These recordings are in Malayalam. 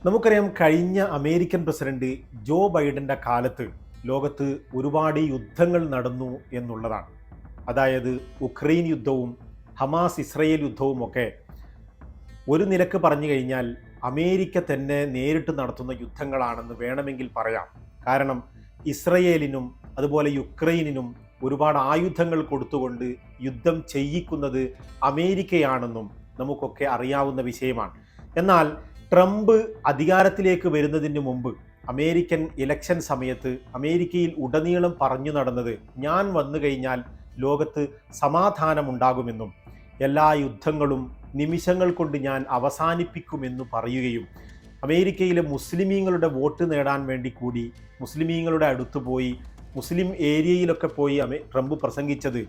നമുക്കറിയാം, കഴിഞ്ഞ അമേരിക്കൻ പ്രസിഡന്റ് ജോ ബൈഡന്റെ കാലത്ത് ലോകത്ത് ഒരുപാട് യുദ്ധങ്ങൾ നടന്നു എന്നുള്ളതാണ്. അതായത് ഉക്രൈൻ യുദ്ധവും ഹമാസ് ഇസ്രയേൽ യുദ്ധവും ഒക്കെ ഒരു നിലക്ക് പറഞ്ഞു കഴിഞ്ഞാൽ അമേരിക്ക തന്നെ നേരിട്ട് നടത്തുന്ന യുദ്ധങ്ങളാണെന്ന് വേണമെങ്കിൽ പറയാം. കാരണം ഇസ്രയേലിനും അതുപോലെ യുക്രൈനിനും ഒരുപാട് ആയുധങ്ങൾ കൊടുത്തുകൊണ്ട് യുദ്ധം ചെയ്യിക്കുന്നത് അമേരിക്കയാണെന്നും നമുക്കൊക്കെ അറിയാവുന്ന വിഷയമാണ്. എന്നാൽ ട്രംപ് അധികാരത്തിലേക്ക് വരുന്നതിന് മുമ്പ് അമേരിക്കൻ ഇലക്ഷൻ സമയത്ത് അമേരിക്കയിൽ ഉടനീളം പറഞ്ഞു നടന്നത്, ഞാൻ വന്നു കഴിഞ്ഞാൽ ലോകത്ത് സമാധാനമുണ്ടാകുമെന്നും എല്ലാ യുദ്ധങ്ങളും നിമിഷങ്ങൾ കൊണ്ട് ഞാൻ അവസാനിപ്പിക്കുമെന്ന് പറയുകയും അമേരിക്കയിലെ മുസ്ലിമീങ്ങളുടെ വോട്ട് നേടാൻ വേണ്ടി കൂടി മുസ്ലിമീങ്ങളുടെ അടുത്ത് പോയി മുസ്ലിം ഏരിയയിലൊക്കെ പോയി ട്രംപ് പ്രസംഗിച്ചത്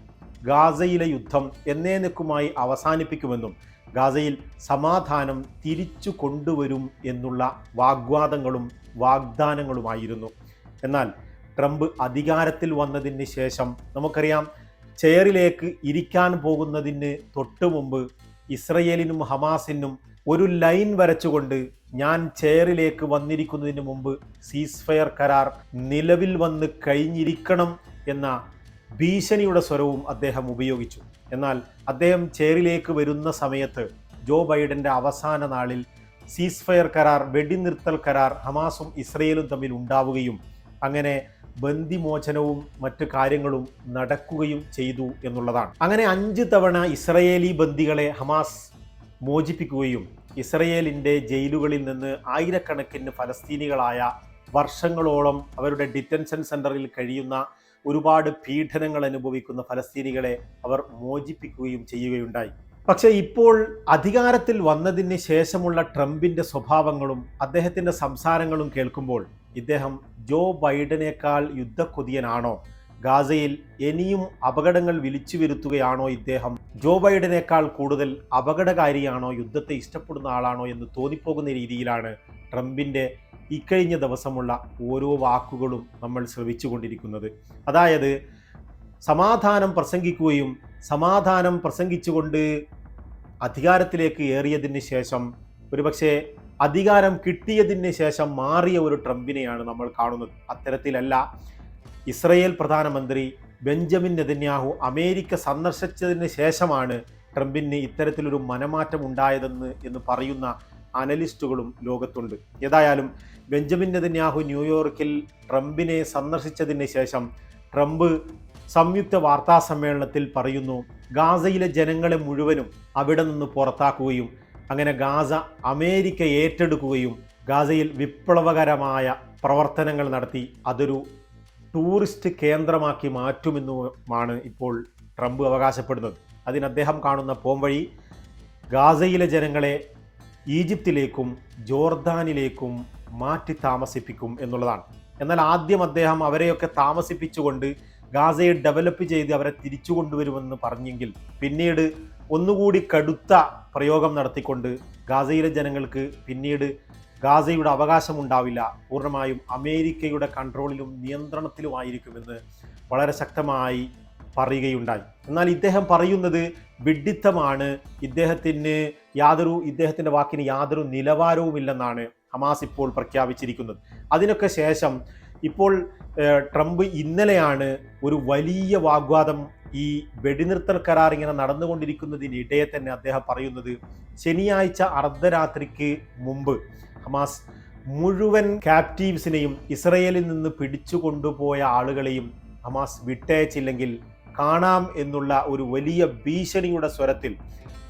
ഗാസയിലെ യുദ്ധം എന്നേക്കുമായി അവസാനിപ്പിക്കുമെന്നും ഗാസയിൽ സമാധാനം തിരിച്ചു കൊണ്ടുവരും എന്നുള്ള വാഗ്വാദങ്ങളും വാഗ്ദാനങ്ങളുമായിരുന്നു. എന്നാൽ ട്രംപ് അധികാരത്തിൽ വന്നതിന് ശേഷം നമുക്കറിയാം, ചെയറിലേക്ക് ഇരിക്കാൻ പോകുന്നതിന് തൊട്ട് മുമ്പ് ഇസ്രയേലിനും ഹമാസിനും ഒരു ലൈൻ വരച്ചുകൊണ്ട്, ഞാൻ ചെയറിലേക്ക് വന്നിരിക്കുന്നതിന് മുമ്പ് സീസ് ഫയർ കരാർ നിലവിൽ വന്ന് കഴിഞ്ഞിരിക്കണം എന്ന ഭീഷണിയുടെ സ്വരവും അദ്ദേഹം ഉപയോഗിച്ചു. എന്നാൽ അദ്ദേഹം ചെയറിലേക്ക് വരുന്ന സമയത്ത് ജോ ബൈഡന്റെ അവസാന നാളിൽ സീസ് ഫയർ കരാർ, വെടിനിർത്തൽ കരാർ ഹമാസും ഇസ്രയേലും തമ്മിൽ ഉണ്ടാവുകയും അങ്ങനെ ബന്ദിമോചനവും മറ്റു കാര്യങ്ങളും നടക്കുകയും ചെയ്തു എന്നുള്ളതാണ്. അങ്ങനെ 5 തവണ ഇസ്രയേലി ബന്ദികളെ ഹമാസ് മോചിപ്പിക്കുകയും ഇസ്രയേലിൻ്റെ ജയിലുകളിൽ നിന്ന് ആയിരക്കണക്കിന് ഫലസ്തീനികളായ വർഷങ്ങളോളം അവരുടെ ഡിറ്റൻഷൻ സെൻ്ററിൽ കഴിയുന്ന ഒരുപാട് പീഡനങ്ങൾ അനുഭവിക്കുന്ന ഫലസ്തീനികളെ അവർ മോചിപ്പിക്കുകയും ചെയ്യുകയുണ്ടായി. പക്ഷേ ഇപ്പോൾ അധികാരത്തിൽ വന്നതിന് ശേഷമുള്ള ട്രംപിൻ്റെ സ്വഭാവങ്ങളും അദ്ദേഹത്തിൻ്റെ സംസാരങ്ങളും കേൾക്കുമ്പോൾ ഇദ്ദേഹം ജോ ബൈഡനേക്കാൾ യുദ്ധക്കൊതിയനാണോ? ഗാസയിൽ ഇനിയും അപകടങ്ങൾ വിളിച്ചു വരുത്തുകയാണോ ഇദ്ദേഹം? ജോ ബൈഡനേക്കാൾ കൂടുതൽ അപകടകാരിയാണോ? യുദ്ധത്തെ ഇഷ്ടപ്പെടുന്ന ആളാണോ എന്ന് തോന്നിപ്പോകുന്ന രീതിയിലാണ് ട്രംപിൻ്റെ ഇക്കഴിഞ്ഞ ദിവസമുള്ള ഓരോ വാക്കുകളും നമ്മൾ ശ്രവിച്ചുകൊണ്ടിരിക്കുന്നത്. അതായത് സമാധാനം പ്രസംഗിക്കുകയും സമാധാനം പ്രസംഗിച്ചുകൊണ്ട് അധികാരത്തിലേക്ക് ഏറിയതിന് ശേഷം, ഒരുപക്ഷെ അധികാരം കിട്ടിയതിന് ശേഷം മാറിയ ഒരു ട്രംപിനെയാണ് നമ്മൾ കാണുന്നത്. അത്തരത്തിലല്ല ഇസ്രയേൽ പ്രധാനമന്ത്രി ബെഞ്ചമിൻ നെതന്യാഹു അമേരിക്ക സന്ദർശിച്ചതിന് ശേഷമാണ് ട്രംപിന് ഇത്തരത്തിലൊരു മനമാറ്റം ഉണ്ടായതെന്ന് പറയുന്ന അനലിസ്റ്റുകളും ലോകത്തുണ്ട്. ഏതായാലും ബെഞ്ചമിൻ നെതന്യാഹു ന്യൂയോർക്കിൽ ട്രംപിനെ സന്ദർശിച്ചതിന് ശേഷം ട്രംപ് സംയുക്ത വാർത്താ സമ്മേളനത്തിൽ പറയുന്നു, ഗാസയിലെ ജനങ്ങളെ മുഴുവനും അവിടെ നിന്ന് പുറത്താക്കുകയും അങ്ങനെ ഗാസ അമേരിക്ക ഏറ്റെടുക്കുകയും ഗാസയിൽ വിപ്ലവകരമായ പ്രവർത്തനങ്ങൾ നടത്തി അതൊരു ടൂറിസ്റ്റ് കേന്ദ്രമാക്കി മാറ്റുമെന്നുമാണ് ഇപ്പോൾ ട്രംപ് അവകാശപ്പെടുന്നത്. അതിന് അദ്ദേഹം കാണുന്ന പോംവഴി ഗാസയിലെ ജനങ്ങളെ ഈജിപ്തിലേക്കും ജോർദാനിലേക്കും മാറ്റി താമസിപ്പിക്കും എന്നുള്ളതാണ്. എന്നാൽ ആദ്യം അദ്ദേഹം അവരെയൊക്കെ താമസിപ്പിച്ചുകൊണ്ട് ഗാസയെ ഡെവലപ്പ് ചെയ്ത് അവരെ തിരിച്ചു കൊണ്ടുവരുമെന്ന് പറഞ്ഞെങ്കിൽ പിന്നീട് ഒന്നുകൂടി കടുത്ത പ്രയോഗം നടത്തിക്കൊണ്ട് ഗാസയിലെ ജനങ്ങൾക്ക് പിന്നീട് ഗാസയുടെ അവകാശമുണ്ടാവില്ല, പൂർണ്ണമായും അമേരിക്കയുടെ കൺട്രോളിലും നിയന്ത്രണത്തിലുമായിരിക്കുമെന്ന് വളരെ ശക്തമായി പറയുകയുണ്ടായി. എന്നാൽ ഇദ്ദേഹം പറയുന്നത് വിഡ്ഢിത്തമാണ്. ഇദ്ദേഹത്തിൻ്റെ വാക്കിന് യാതൊരു നിലവാരവുമില്ലെന്നാണ് ഹമാസ് ഇപ്പോൾ പ്രഖ്യാപിച്ചിരിക്കുന്നത്. അതിനൊക്കെ ശേഷം ഇപ്പോൾ ട്രംപ് ഇന്നലെയാണ് ഒരു വലിയ വാഗ്വാദം, ഈ വെടിനിർത്തൽ കരാർ ഇങ്ങനെ നടന്നുകൊണ്ടിരിക്കുന്നതിനിടെ തന്നെ അദ്ദേഹം പറയുന്നത്, ശനിയാഴ്ച അർദ്ധരാത്രിക്ക് മുമ്പ് ഹമാസ് മുഴുവൻ ക്യാപ്റ്റീവ്സിനെയും ഇസ്രയേലിൽ നിന്ന് പിടിച്ചു കൊണ്ടുപോയ ആളുകളെയും ഹമാസ് വിട്ടയച്ചില്ലെങ്കിൽ കാണാം എന്നുള്ള ഒരു വലിയ ഭീഷണിയുടെ സ്വരത്തിൽ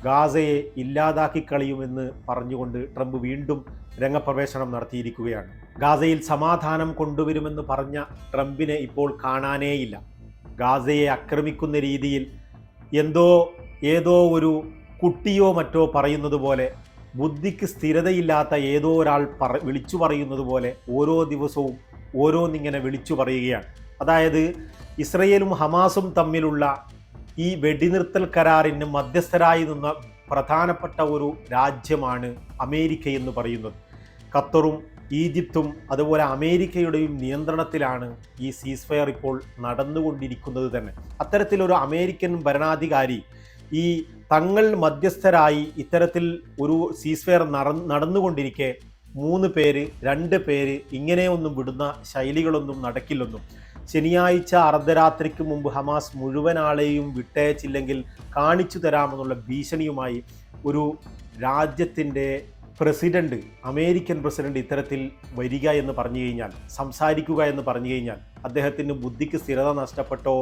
ഗാസയെ ഇല്ലാതാക്കി കളയുമെന്ന് പറഞ്ഞുകൊണ്ട് ട്രംപ് വീണ്ടും രംഗപ്രവേശനം നടത്തിയിരിക്കുകയാണ്. ഗാസയിൽ സമാധാനം കൊണ്ടുവരുമെന്ന് പറഞ്ഞ ട്രംപിനെ ഇപ്പോൾ കാണാനേയില്ല. ഗാസയെ ആക്രമിക്കുന്ന രീതിയിൽ ഏതോ ഒരു കുട്ടിയോ മറ്റോ പറയുന്നത് പോലെ, ബുദ്ധിക്ക് സ്ഥിരതയില്ലാത്ത ഏതോ ഒരാൾ വിളിച്ചു പറയുന്നത് പോലെ ഓരോ ദിവസവും ഓരോന്നിങ്ങനെ വിളിച്ചു പറയുകയാണ്. അതായത് ഇസ്രയേലും ഹമാസും തമ്മിലുള്ള ഈ വെടിനിർത്തൽ കരാറിന് മധ്യസ്ഥരായി നിന്ന പ്രധാനപ്പെട്ട ഒരു രാജ്യമാണ് അമേരിക്ക എന്ന് പറയുന്നത്. ഖത്തറും ഈജിപ്തും അതുപോലെ അമേരിക്കയുടെയും നിയന്ത്രണത്തിലാണ് ഈ സീസ് ഫയർ ഇപ്പോൾ നടന്നുകൊണ്ടിരിക്കുന്നത് തന്നെ. അത്തരത്തിലൊരു അമേരിക്കൻ ഭരണാധികാരി ഈ തങ്ങൾ മധ്യസ്ഥരായി ഇത്തരത്തിൽ ഒരു സീസ് ഫയർ നടന്നുകൊണ്ടിരിക്കെ 3 പേര് 2 പേര് ഇങ്ങനെയൊന്നും വിടുന്ന ശൈലികളൊന്നും നടക്കില്ലെന്നും ശനിയാഴ്ച അർദ്ധരാത്രിക്ക് മുമ്പ് ഹമാസ് മുഴുവൻ ആളെയും വിട്ടയച്ചില്ലെങ്കിൽ കാണിച്ചു തരാമെന്നുള്ള ഭീഷണിയുമായി ഒരു രാജ്യത്തിൻ്റെ പ്രസിഡന്റ്, അമേരിക്കൻ പ്രസിഡന്റ് ഇത്തരത്തിൽ വരിക എന്ന് പറഞ്ഞു കഴിഞ്ഞാൽ, സംസാരിക്കുക എന്ന് പറഞ്ഞു കഴിഞ്ഞാൽ അദ്ദേഹത്തിന് ബുദ്ധിക്ക് സ്ഥിരത നഷ്ടപ്പെട്ടോ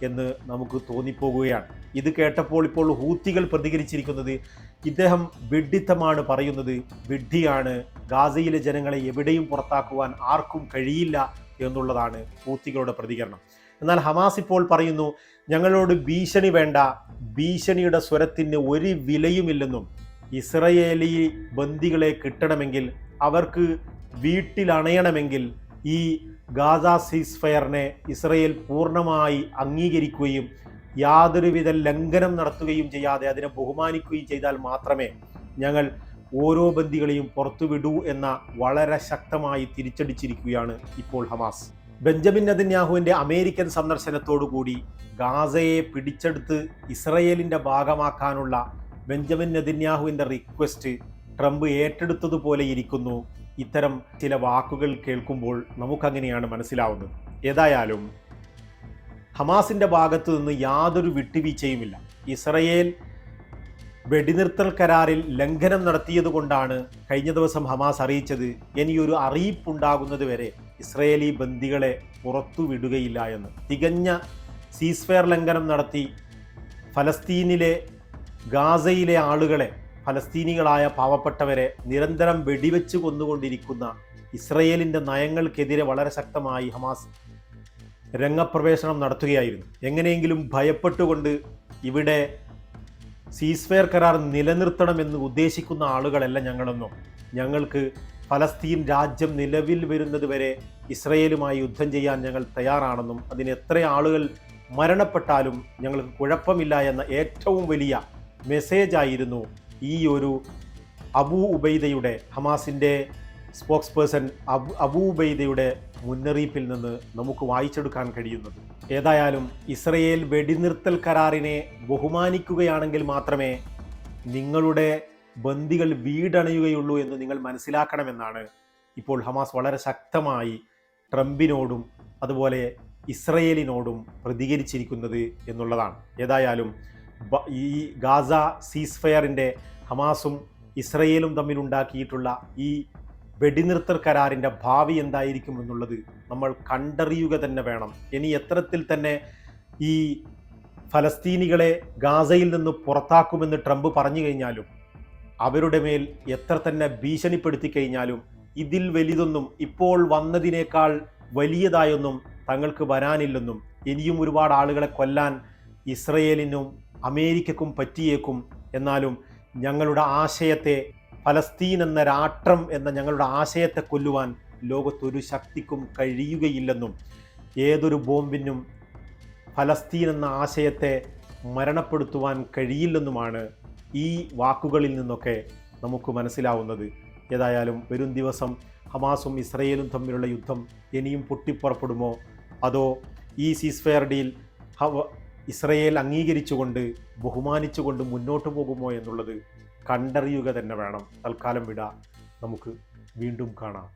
എന്ന് നമുക്ക് തോന്നിപ്പോകുകയാണ്. ഇത് കേട്ടപ്പോൾ ഇപ്പോൾ ഹൂത്തികൾ പ്രതികരിച്ചിരിക്കുന്നത് ഇദ്ദേഹം വിഡ്ഢിത്തമാണ് പറയുന്നത്, വിഡ്ഢിയാണ്, ഗാസയിലെ ജനങ്ങളെ എവിടെയും പുറത്താക്കുവാൻ ആർക്കും കഴിയില്ല എന്നുള്ളതാണ് ഹൂത്തികളുടെ പ്രതികരണം. എന്നാൽ ഹമാസ് ഇപ്പോൾ പറയുന്നു ഞങ്ങളോട് ഭീഷണി വേണ്ട, ഭീഷണിയുടെ സ്വരത്തിന് ഒരു വിലയുമില്ലെന്നും ഇസ്രയേലി ബന്ദികളെ കിട്ടണമെങ്കിൽ, അവർക്ക് വീട്ടിലണയണമെങ്കിൽ ഈ ഗാസ സീസ് ഫയറിനെ ഇസ്രയേൽ പൂർണ്ണമായി അംഗീകരിക്കുകയും യാതൊരുവിധ ലംഘനം നടത്തുകയും ചെയ്യാതെ അതിനെ ബഹുമാനിക്കുകയും ചെയ്താൽ മാത്രമേ ഞങ്ങൾ ഓരോ ബന്ദികളെയും പുറത്തുവിടൂ എന്ന വളരെ ശക്തമായി തിരിച്ചടിച്ചിരിക്കുകയാണ് ഇപ്പോൾ ഹമാസ്. ബെഞ്ചമിൻ നെതന്യാഹുവിൻ്റെ അമേരിക്കൻ സന്ദർശനത്തോടുകൂടി ഗാസയെ പിടിച്ചെടുത്ത് ഇസ്രയേലിൻ്റെ ഭാഗമാക്കാനുള്ള ബെഞ്ചമിൻ നെതന്യാഹുവിൻ്റെ റിക്വസ്റ്റ് ട്രംപ് ഏറ്റെടുത്തതുപോലെ ഇരിക്കുന്നു. ഇത്തരം ചില വാക്കുകൾ കേൾക്കുമ്പോൾ നമുക്കങ്ങനെയാണ് മനസ്സിലാവുന്നത്. ഏതായാലും ഹമാസിൻ്റെ ഭാഗത്തു നിന്ന് യാതൊരു വിട്ടുവീഴ്ചയുമില്ല. ഇസ്രയേൽ വെടിനിർത്തൽ കരാറിൽ ലംഘനം നടത്തിയതുകൊണ്ടാണ് കഴിഞ്ഞ ദിവസം ഹമാസ് അറിയിച്ചത് ഇനിയൊരു അറിയിപ്പുണ്ടാകുന്നത് വരെ ഇസ്രയേലി ബന്ദികളെ പുറത്തുവിടുകയില്ല എന്ന്. തികഞ്ഞ സീസ്ഫയർ ലംഘനം നടത്തി ഫലസ്തീനിലെ ഗാസയിലെ ആളുകളെ, ഫലസ്തീനികളായ പാവപ്പെട്ടവരെ നിരന്തരം വെടിവെച്ച് കൊന്നുകൊണ്ടിരിക്കുന്ന ഇസ്രയേലിൻ്റെ നയങ്ങൾക്കെതിരെ വളരെ ശക്തമായി ഹമാസ് രംഗപ്രവേശനം നടത്തുകയായിരുന്നു. എങ്ങനെയെങ്കിലും ഭയപ്പെട്ടുകൊണ്ട് ഇവിടെ സീസ്ഫയർ കരാർ നിലനിർത്തണമെന്ന് ഉദ്ദേശിക്കുന്ന ആളുകളല്ല ഞങ്ങളെന്നും, ഞങ്ങൾക്ക് ഫലസ്തീൻ രാജ്യം നിലവിൽ വരുന്നത് വരെ ഇസ്രയേലുമായി യുദ്ധം ചെയ്യാൻ ഞങ്ങൾ തയ്യാറാണെന്നും അതിന് എത്ര ആളുകൾ മരണപ്പെട്ടാലും ഞങ്ങൾക്ക് കുഴപ്പമില്ല എന്ന ഏറ്റവും വലിയ മെസ്സേജായിരുന്നു ഈ ഒരു അബൂ ഉബൈദയുടെ, ഹമാസിൻ്റെ സ്പോക്സ് പേഴ്സൺ അബൂ ഉബൈദയുടെ മുന്നറിയിപ്പിൽ നിന്ന് നമുക്ക് വായിച്ചെടുക്കാൻ കഴിയുന്നത്. ഏതായാലും ഇസ്രയേൽ വെടിനിർത്തൽ കരാറിനെ ബഹുമാനിക്കുകയാണെങ്കിൽ മാത്രമേ നിങ്ങളുടെ ബന്ദികൾ വീടണയുകയുള്ളൂ എന്ന് നിങ്ങൾ മനസ്സിലാക്കണമെന്നാണ് ഇപ്പോൾ ഹമാസ് വളരെ ശക്തമായി ട്രംപിനോടും അതുപോലെ ഇസ്രയേലിനോടും പ്രതികരിച്ചിരിക്കുന്നത് എന്നുള്ളതാണ്. ഏതായാലും ഈ ഗാസ സീസ് ഫയറിൻ്റെ ഹമാസും ഇസ്രയേലും തമ്മിലുണ്ടാക്കിയിട്ടുള്ള ഈ വെടിനിർത്തൽ കരാറിൻ്റെ ഭാവി എന്തായിരിക്കും എന്നുള്ളത് നമ്മൾ കണ്ടറിയുക തന്നെ വേണം. ഇനി എത്തരത്തിൽ തന്നെ ഈ ഫലസ്തീനികളെ ഗാസയിൽ നിന്ന് പുറത്താക്കുമെന്ന് ട്രംപ് പറഞ്ഞു കഴിഞ്ഞാലും, അവരുടെ മേൽ എത്ര തന്നെ ഭീഷണിപ്പെടുത്തി കഴിഞ്ഞാലും ഇതിൽ വലുതൊന്നും, ഇപ്പോൾ വന്നതിനേക്കാൾ വലിയതായൊന്നും തങ്ങൾക്ക് വരാനില്ലെന്നും ഇനിയും ഒരുപാട് ആളുകളെ കൊല്ലാൻ ഇസ്രയേലിനും അമേരിക്കക്കും പറ്റിയേക്കും, എന്നാലും ഞങ്ങളുടെ ആശയത്തെ, ഫലസ്തീൻ എന്ന രാഷ്ട്രം എന്ന ഞങ്ങളുടെ ആശയത്തെ കൊല്ലുവാൻ ലോകത്തൊരു ശക്തിക്കും കഴിയുകയില്ലെന്നും ഏതൊരു ബോംബിനും ഫലസ്തീൻ എന്ന ആശയത്തെ മരണപ്പെടുത്തുവാൻ കഴിയില്ലെന്നുമാണ് ഈ വാക്കുകളിൽ നിന്നൊക്കെ നമുക്ക് മനസ്സിലാവുന്നത്. ഏതായാലും വരും ദിവസം ഹമാസും ഇസ്രയേലും തമ്മിലുള്ള യുദ്ധം ഇനിയും പൊട്ടിപ്പുറപ്പെടുമോ, അതോ ഈ സീസ്ഫയർ ഡീൽ ഇസ്രയേൽ അംഗീകരിച്ചുകൊണ്ട് ബഹുമാനിച്ചുകൊണ്ട് മുന്നോട്ട് പോകുമോ എന്നുള്ളത് കണ്ടറിയുക തന്നെ വേണം. തൽക്കാലം വിട, നമുക്ക് വീണ്ടും കാണാം.